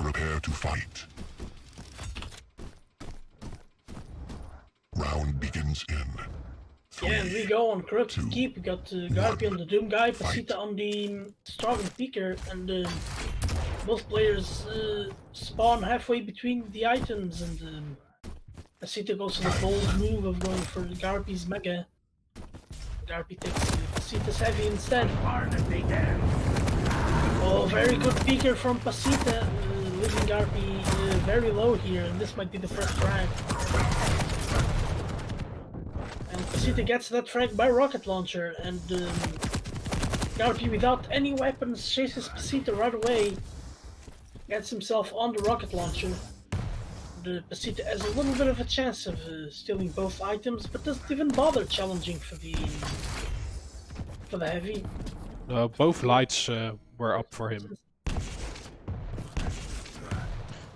Prepare to fight. Round begins in. Yeah, and we go on Corrupted Keep. We got Garpy on the Doom guy, Pasita on the Starving Peaker, and both players spawn halfway between the items, and Pasita goes to the bold move of going for Garpy's Mega. Garpy takes Pasita's Heavy instead. Oh, very good Peaker from Pasita, leaving Garpy very low here, and this might be the first frag. And Pasita gets that frag by rocket launcher, and Garpy, without any weapons, chases Pasita right away. Gets himself on the rocket launcher. The Pasita has a little bit of a chance of stealing both items, but doesn't even bother challenging for the heavy. Both lights were up for him.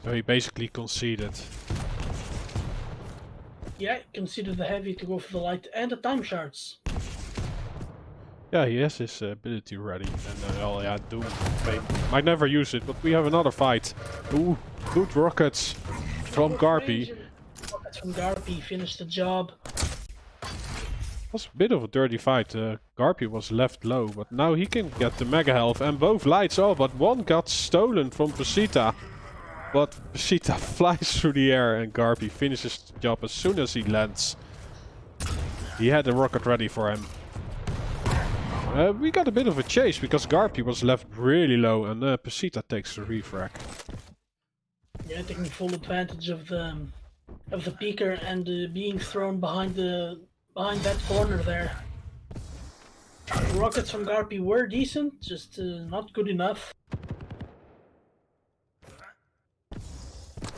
So he basically conceded. Yeah, conceded the heavy to go for the light and the time shards. Yeah, he has his ability ready. And oh yeah, Doom might never use it, but we have another fight. Ooh, good rockets from Garpy. Rockets from Garpy finished the job. Was a bit of a dirty fight. Garpy was left low, but now he can get the mega health and both lights. Oh, but one got stolen from Pasita. But Pasita flies through the air and Garpy finishes the job as soon as he lands. He had the rocket ready for him. We got a bit of a chase because Garpy was left really low and Pasita takes the refrag. Yeah, taking full advantage of the Peaker and being thrown behind that corner there. The rockets from Garpy were decent, just not good enough.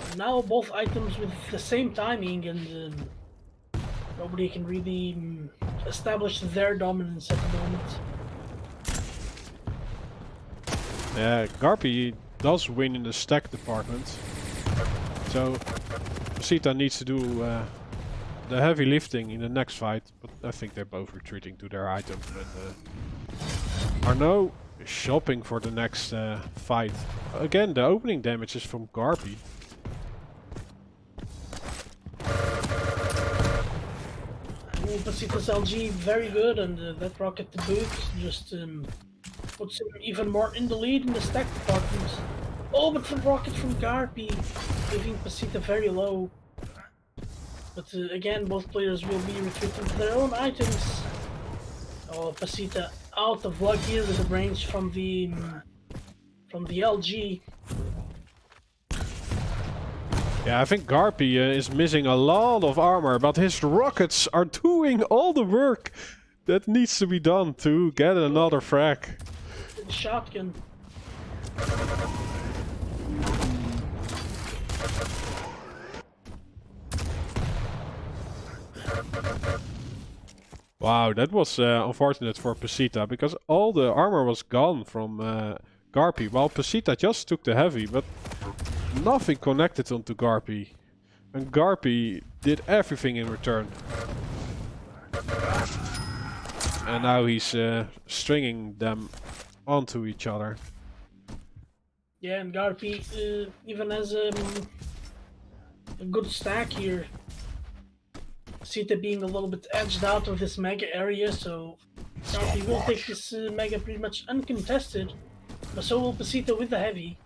And now both items with the same timing, and nobody can really establish their dominance at the moment. Yeah, Garpy does win in the stack department. So Pasita needs to do the heavy lifting in the next fight, but I think they're both retreating to their items and are now shopping for the next fight. Again, the opening damage is from Garpy. Pasita's LG very good, and that rocket to boot just puts him even more in the lead in the stack department. Oh, but the rocket from Garpy, leaving Pasita very low. But again, both players will be retreating to their own items. Oh, Pasita out of luck here with the range from the LG. Yeah, I think Garpy is missing a lot of armor, but his rockets are doing all the work that needs to be done to get another frag. The shotgun. Wow, that was unfortunate for Pasita, because all the armor was gone from Garpy, while Pasita just took the heavy, but nothing connected onto Garpy. And Garpy did everything in return. And now he's stringing them onto each other. Yeah, and Garpy even has a good stack here. Pasita being a little bit edged out of this mega area, so Garpy will take this mega pretty much uncontested, but so will Pasita with the heavy.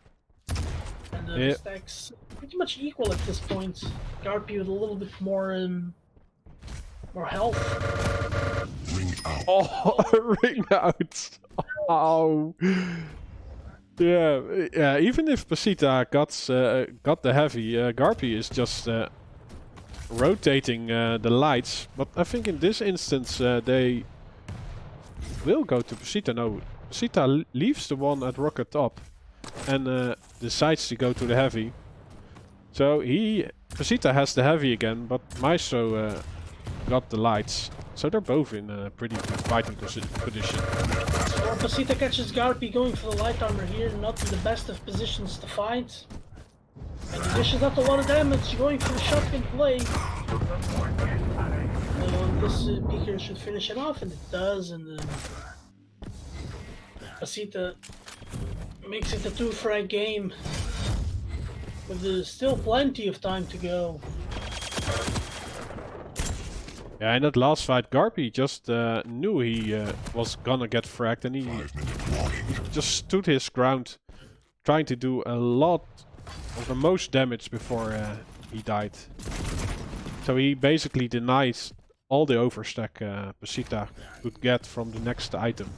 And the stacks pretty much equal at this point. Garpy with a little bit more health. Ring out. Oh, ring out! Oh, yeah. Even if Pasita got the heavy, Garpy is just rotating the lights. But I think in this instance they will go to Pasita. No, Pasita leaves the one at rocket top and decides to go to the heavy. So Pasita has the heavy again, but Maestro got the lights. So they're both in a pretty good fighting position. Well, Pasita catches Garpy going for the light armor here, not in the best of positions to fight. And he dishes out a lot of damage, going for the shotgun play. This Peaker should finish it off, and it does, and Pasita makes it a 2-frag game. With still plenty of time to go. Yeah, in that last fight, Garpy just knew he was gonna get fragged, and he 5-minute warning. just stood his ground, trying to do a lot of the most damage before he died. So he basically denies all the overstack Pasita could get from the next item.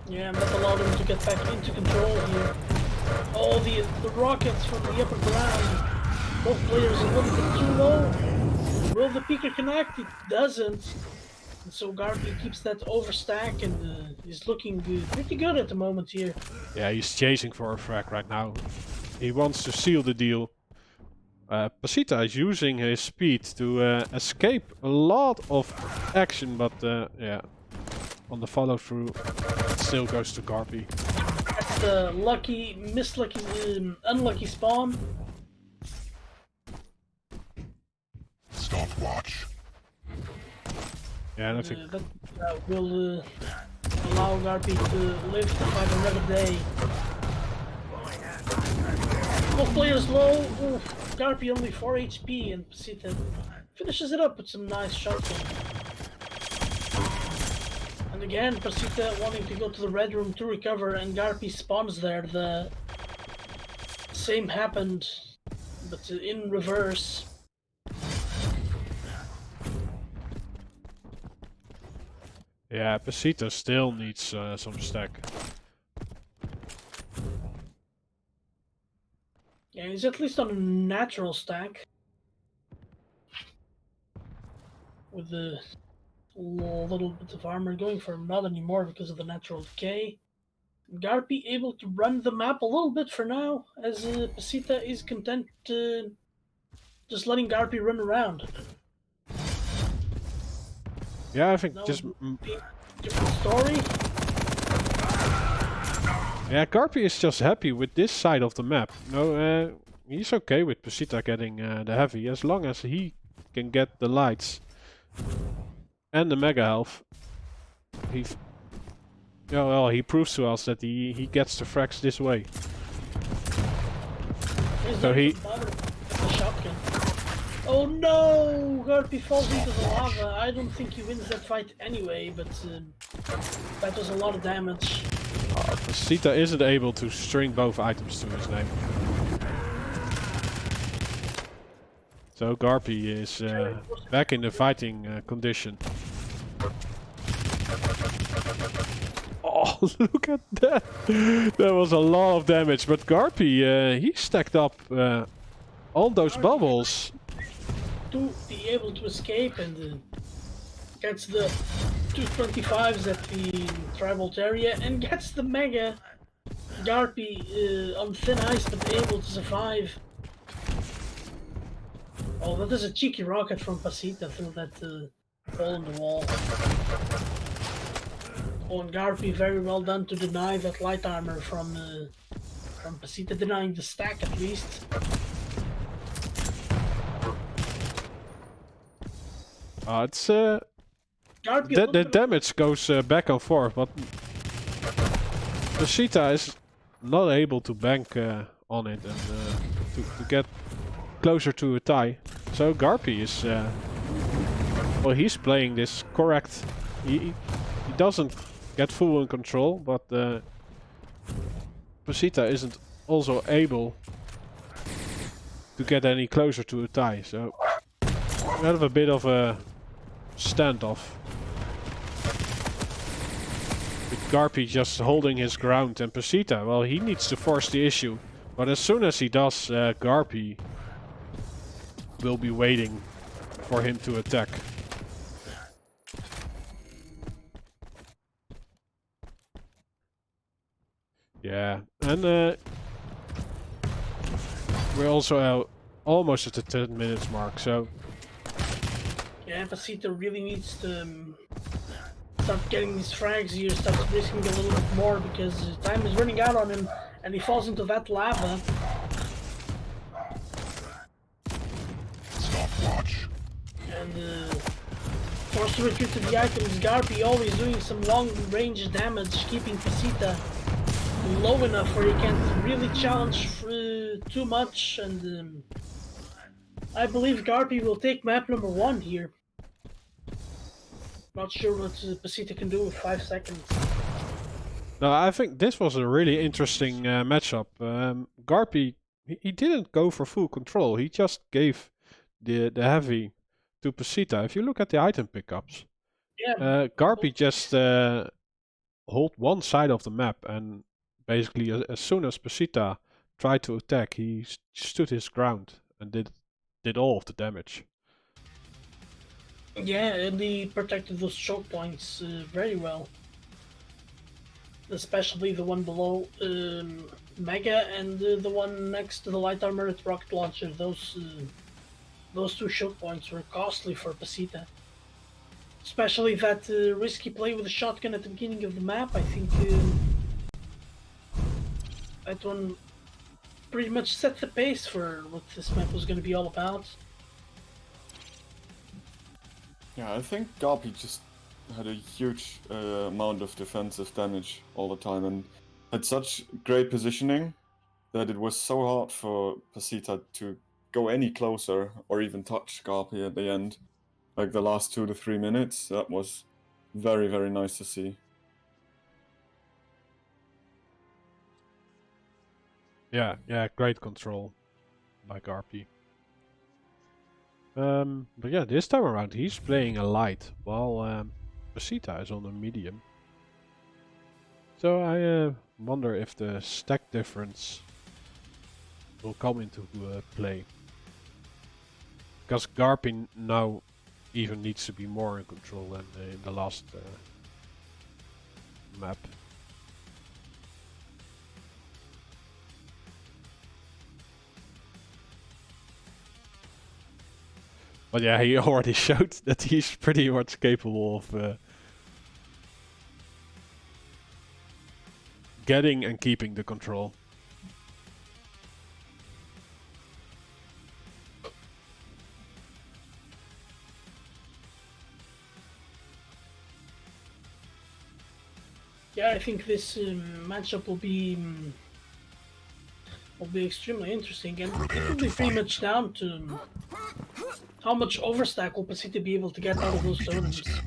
Yeah, and that allowed him to get back into control here. Oh, the rockets from the upper ground. Both players a little bit too low. Will the Peeker connect? It doesn't. And so Garpy keeps that overstack and is looking pretty good at the moment here. Yeah, he's chasing for a frag right now. He wants to seal the deal. Pasita is using his speed to escape a lot of action, but yeah, on the follow through, it still goes to Garpy. That's the unlucky spawn. Stopwatch. Yeah, and I think That will allow Garpy to live to fight another day. Both players low. Ooh, Garpy only 4 HP, and Pasita finishes it up with some nice shotgun. And again, Pasita wanting to go to the red room to recover, and Garpy spawns there. The same happened, but in reverse. yeah, Pasita still needs some stack. Yeah, he's at least on a natural stack. With the little bit of armor going for him, not anymore because of the natural decay. Garpy able to run the map a little bit for now, as Pasita is content just letting Garpy run around. Yeah, I think That just would be a different story. yeah, Garpy is just happy with this side of the map. No, he's okay with Pasita getting the heavy as long as he can get the lights and the mega health. Yeah, well, he proves to us that he gets the frags this way. So he- The shotgun. Oh no! Garpy falls into the lava. I don't think he wins that fight anyway, but that was a lot of damage. Pasita isn't able to string both items to his name. So Garpy is back in the fighting condition. Oh, look at that! That was a lot of damage, but Garpy, he stacked up all those bubbles. To be able to escape and gets the 225s at the tribal area and gets the mega. Garpy on thin ice but able to survive. Oh, that is a cheeky rocket from Pasita through that hole in the wall. Oh, and Garpy very well done to deny that light armor from Pasita, denying the stack at least. It's Garpy the damage goes back and forth, but Pasita is not able to bank on it and to get closer to a tie. So Garpy is well, he's playing this correct. He doesn't get full in control, but Pasita isn't also able to get any closer to a tie. So we have a bit of a standoff. With Garpy just holding his ground, and Pasita, well, he needs to force the issue. But as soon as he does, Garpy will be waiting for him to attack. Yeah, and we're also almost at the 10 minutes mark, so... Yeah, Pasita really needs to start getting these frags here, start risking a little bit more because time is running out on him and he falls into that lava. Stopwatch. And forced to retreat to the items. Garpy always doing some long range damage, keeping Pasita low enough where he can't really challenge too much, and I believe Garpy will take map number 1 here. Not sure what Pasita can do with 5 seconds. No, I think this was a really interesting matchup. Garpy, he didn't go for full control. He just gave the heavy to Pasita. If you look at the item pickups, Yeah, Garpy just hold one side of the map, and basically as soon as Pasita tried to attack, he stood his ground and did all of the damage. yeah, and he protected those choke points very well. Especially the one below Mega and the one next to the light armored rocket launcher. Those 2 choke points were costly for Pasita. Especially that risky play with the shotgun at the beginning of the map. I think that one pretty much set the pace for what this map was going to be all about. Yeah, I think Garpy just had a huge amount of defensive damage all the time and had such great positioning that it was so hard for Pasita to go any closer or even touch Garpy at the end. Like the last 2 to 3 minutes, that was very, very nice to see. Yeah, great control by Garpy. But yeah, this time around he's playing a light, while Pasita is on a medium. So I wonder if the stack difference will come into play. Because Garpy now even needs to be more in control than in the last map. But yeah, he already showed that he's pretty much capable of getting and keeping the control. Yeah, I think this matchup will be extremely interesting, and it will be pretty much down to how much overstack will Pasita be able to get out of those Begins totems.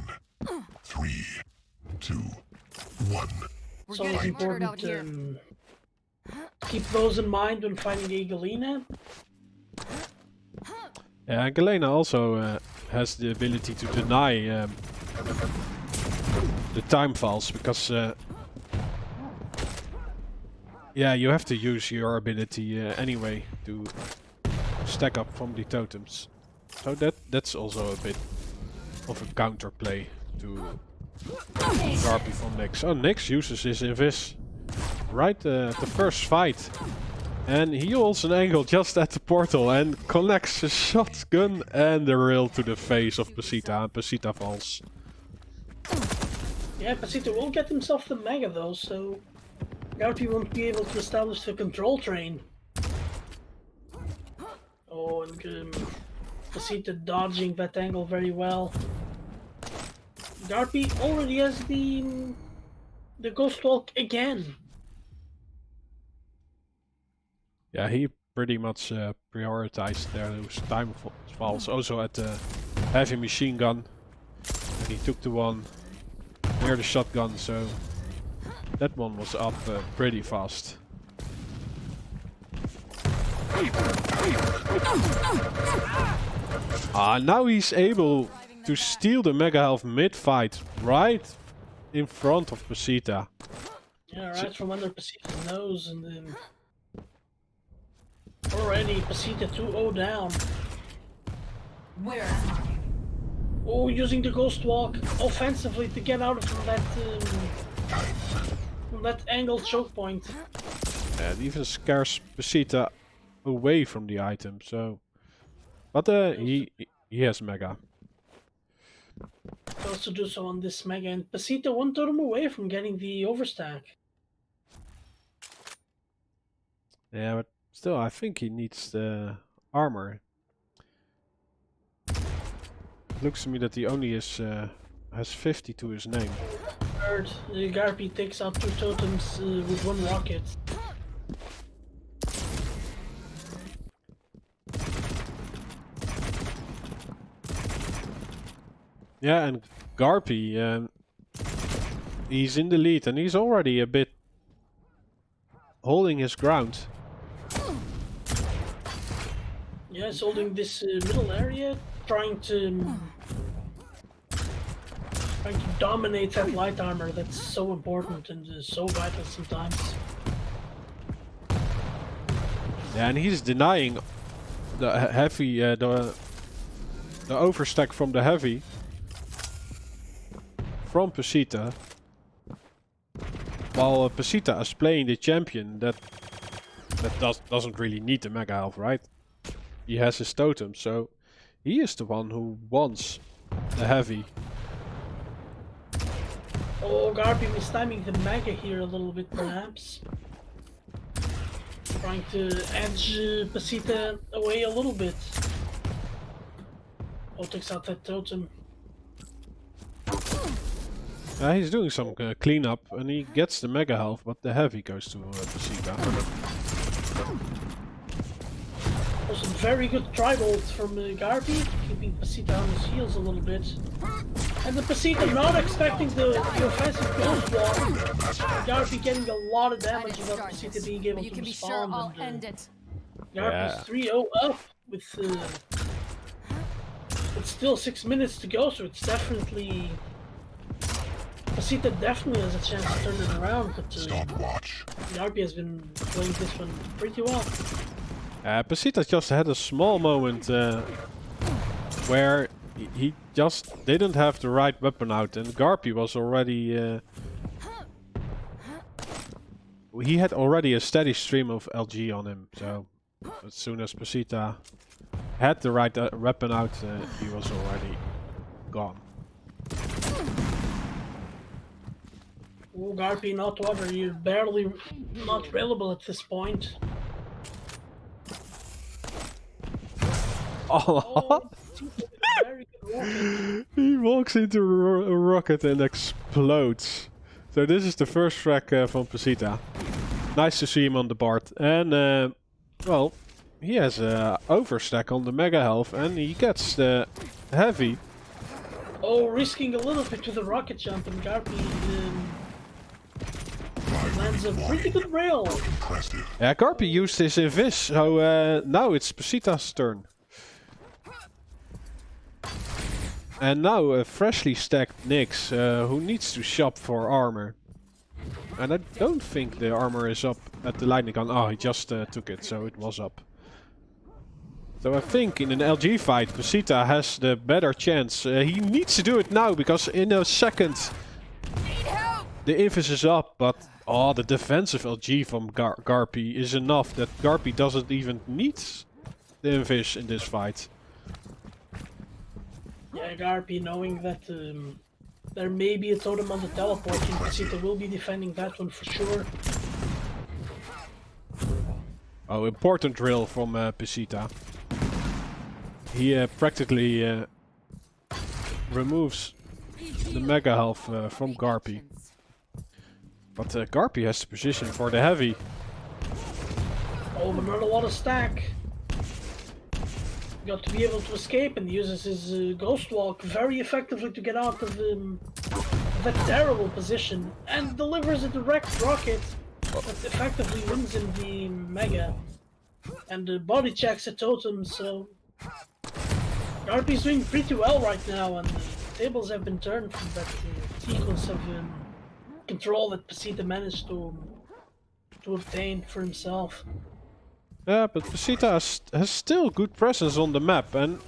in 3, 2, 1. It's always important to keep those in mind when fighting a Galena. Yeah, Galena also has the ability to deny the time falls, because yeah, you have to use your ability anyway to stack up from the totems. So that's also a bit of a counterplay to Garpy from Nyx. Oh, Nyx uses his invis right at the first fight. And he holds an angle just at the portal and connects a shotgun and the rail to the face of Pasita, and Pasita falls. Yeah, Pasita will get himself the Mega though, so Garpy won't be able to establish the control train. Oh, and Pasita dodging that angle very well. Garpy already has the Ghost Walk again. Yeah, he pretty much prioritized those time falls also at the heavy machine gun. And he took the one near the shotgun, so that one was up pretty fast. Now he's able to steal the Mega Health mid-fight right in front of Pasita. Yeah, right from under Pasita's nose, and then already Pasita 2-0 down. Where am I? Oh, using the Ghost Walk offensively to get out of that angled choke point. And it even scares Pasita away from the item, so... But he has Mega. Also do so on this Mega, and Pasita one totem away from getting the overstack. Yeah, but still, I think he needs the armor. Looks to me that he only is has 50 to his name. Third, Garpy takes out 2 totems with 1 rocket. Yeah, and Garpy, he's in the lead and he's already a bit holding his ground. Yeah, he's holding this middle area, trying to dominate that light armor that's so important and so vital sometimes. Yeah, and he's denying the heavy, the overstack from the heavy from Pesita. While Pesita is playing the champion that doesn't really need the mega health, right? He has his totem, so he is the one who wants the heavy. Oh, Garpy mistiming the mega here a little bit, perhaps. Trying to edge Pesita away a little bit. Oh, takes out that totem. He's doing some cleanup and he gets the mega health, but the heavy goes to Pesita. Also, very good tribals from Garpy, keeping Pesita on his heels a little bit. And the Pesita not expecting the offensive ghost wall. Garpy getting a lot of damage without Pesita being able You to can be sure respond. I'll end it. Garpy's 3-0 up with still 6 minutes to go, so it's definitely... Pesita definitely has a chance to turn it around, but Stopwatch. Garpy has been playing this one pretty well. Pesita just had a small moment where he just didn't have the right weapon out, and Garpy was already... he had already a steady stream of LG on him, so as soon as Pesita had the right weapon out, he was already gone. Oh, Garpy not over, you're barely not available at this point. Oh, very good rocket. He walks into a rocket and explodes. So this is the first frag from Pesita. Nice to see him on the board. And, well, he has a overstack on the mega health and he gets the heavy. Oh, risking a little bit with the rocket jump, and Garpy lands a pretty good rail. Impressive. Yeah, Garpy used his invis, so now it's Pesita's turn. And now a freshly stacked Nyx, who needs to shop for armor. And I don't think the armor is up at the lightning gun. Oh, he just took it, so it was up. So I think in an LG fight, Pesita has the better chance. He needs to do it now, because in a second the invis is up, but oh, the defensive LG from Garpy is enough that Garpy doesn't even need the invis in this fight. Yeah, Garpy knowing that there may be a totem on the teleporting, Pesita will be defending that one for sure. Oh, important drill from Pesita. He practically removes the mega health from Garpy. But Garpy has the position for the heavy. Oh, but not a lot of stack. Got to be able to escape and uses his ghost walk very effectively to get out of that terrible position and delivers a direct rocket that effectively wins him the mega and body checks a totem. So Garpy's doing pretty well right now, and the tables have been turned from that sequence of control that Pesita managed to obtain for himself. Yeah, but Pesita has still good presence on the map, and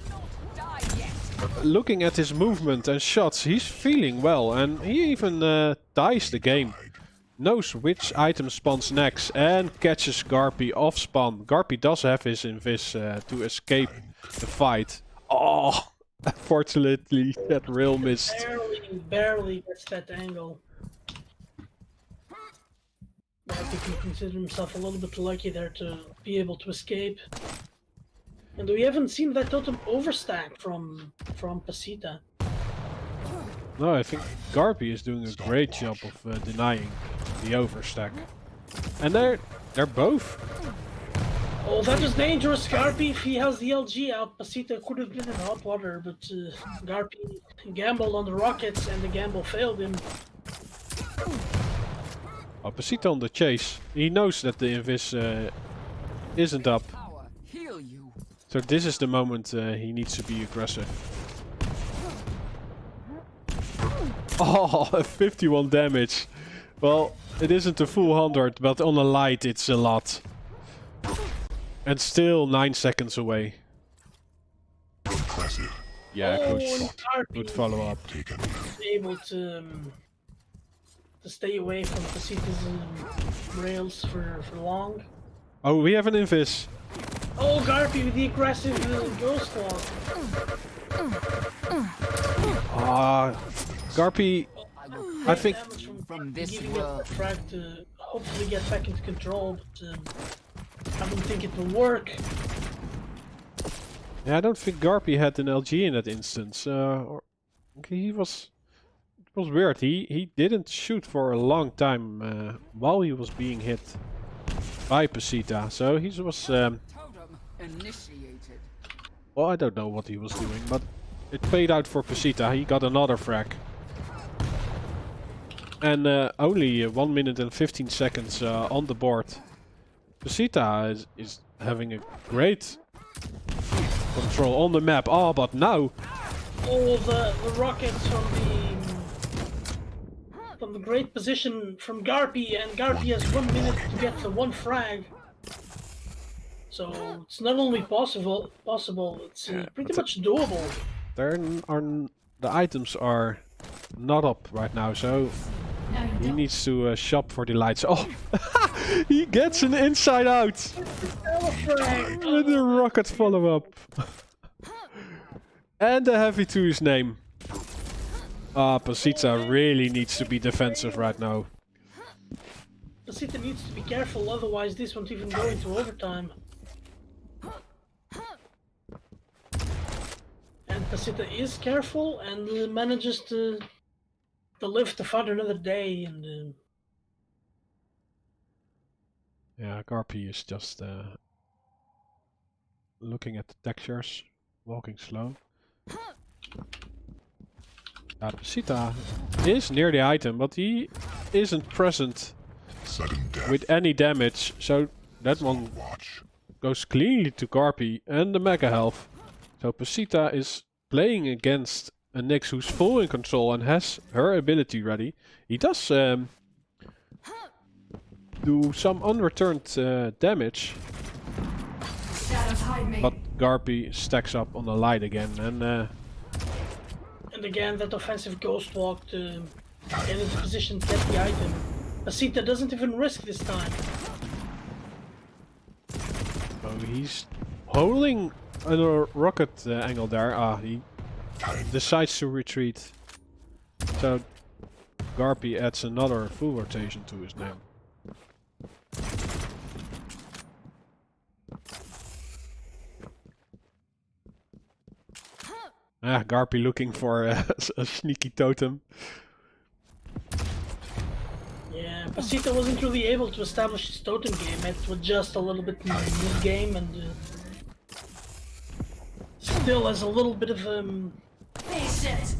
looking at his movement and shots, he's feeling well, and he even dies the game. Knows which item spawns next and catches Garpy off spawn. Garpy does have his invis to escape the fight. Oh, unfortunately that rail missed. Barely gets that angle. Garpy can consider himself a little bit lucky there to be able to escape. And we haven't seen that totem overstack from Pesita. No, I think Garpy is doing a great job of denying the overstack. And they're both Oh, that is dangerous, Garpy. If he has the LG out, Pasita could have been in hot water, but Garpy gambled on the rockets and the gamble failed him. Pasita on the chase. He knows that the invis isn't up. Power, heal you. So this is the moment he needs to be aggressive. Oh, 51 damage. Well, it isn't a full 100, but on a light it's a lot. And still 9 seconds away. Impressive. Yeah, Oh, good. and Garpy Good follow-up. Taken. was able to stay away from Pasita's rails for long. Oh, we have an invis. Oh, Garpy with the aggressive ghost wall. Ah, Garpy, I think... Damage From this giving it world. a try to hopefully get back into control, but I don't think it will work. Yeah, I don't think Garpy had an LG in that instance. He was... It was weird. He didn't shoot for a long time while he was being hit by Pasita. So he was... Totem initiated. well, I don't know what he was doing, but it paid out for Pasita. He got another frag. And only 1 minute and 15 seconds on the board. Pasita is having a great control on the map. Oh, but now... Oh, the rockets from the great position from Garpy, and Garpy has 1 minute to get the one frag. So it's not only possible, it's pretty much doable. The items are not up right now, so No, you he don't. needs to shop for the lights. Oh, he gets an inside out with a rocket follow-up. And a heavy to his name. Ah, Pasita really needs to be defensive right now. Pasita needs to be careful, otherwise this won't even go into overtime. And Pasita is careful and manages to live to fight another day. And Yeah, Garpy is just looking at the textures, walking slow. Pasita is near the item, but he isn't present Sudden death. with any damage, so that one Watch. goes cleanly to Garpy and the mega health. So Pasita is playing against a Nyx who's full in control and has her ability ready. He does do some unreturned damage, Shadows hide me. but Garpy stacks up on the light again, and again, that offensive ghost walk to get into position to get the item. Pasita doesn't even risk this time. so he's holding a rocket angle there. Ah, he decides to retreat. So Garpy adds another full rotation to his name. Ah, Garpy looking for a sneaky totem. Yeah, Pasita wasn't really able to establish his totem game. It was just a little bit mid-game and still has a little bit of Face it.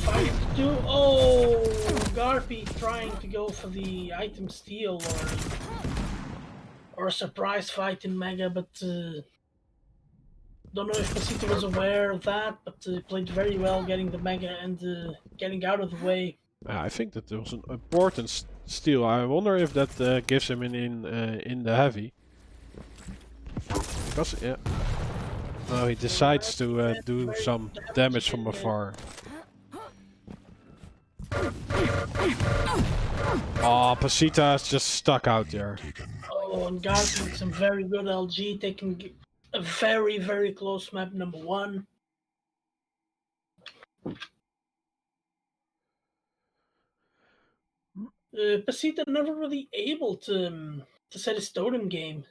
fighting to do. Oh, Garpy trying to go for the item steal or a surprise fight in Mega, but don't know if Pasita was aware of that, but played very well getting the Mega and getting out of the way. I think that there was an important steal. I wonder if that gives him in the heavy. Because yeah, no, he decides to do some damage from afar. Oh, Pasita is just stuck out there. Oh, and Garpy with some very good LG, taking a very, very close map number 1. Pasita never really able to set his totem game.